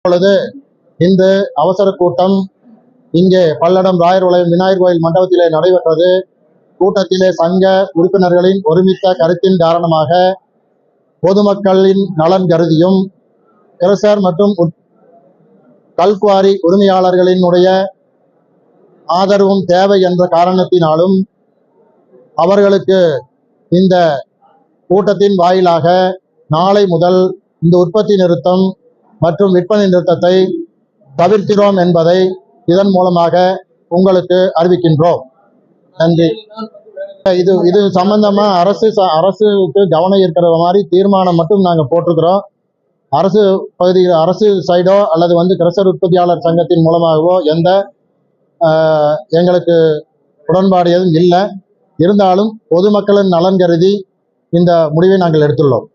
இப்பொழுது இந்த அவசர கூட்டம் இங்கே பல்லடம் ராயர் வளையம் விநாயகர் கோயில் மண்டபத்திலே நடைபெற்றது. கூட்டத்திலே சங்க உறுப்பினர்களின் ஒருமித்த கருத்தின் காரணமாக பொதுமக்களின் நலன் கருதியும் கிரசர் மற்றும் கல்குவாரி உரிமையாளர்களினுடைய ஆதரவும் தேவை என்ற காரணத்தினாலும் அவர்களுக்கு இந்த கூட்டத்தின் வாயிலாக நாளை முதல் இந்த உற்பத்தி நிறுத்தம் மற்றும் விற்பனை நிறுத்தத்தை தவிர்க்கிறோம் என்பதை இதன் மூலமாக உங்களுக்கு அறிவிக்கின்றோம். நன்றி. இது சம்பந்தமா அரசுக்கு கவனம் இருக்கிற மாதிரி தீர்மானம் மட்டும் நாங்கள் போட்டிருக்கிறோம். அரசு பகுதியில் அரசு சைடோ அல்லது கிரசர் உற்பத்தியாளர் சங்கத்தின் மூலமாகவோ எந்த எங்களுக்கு உடன்பாடு எதுவும் இல்லை. இருந்தாலும் பொதுமக்களின் நலன் கருதி இந்த முடிவை நாங்கள் எடுத்துள்ளோம்.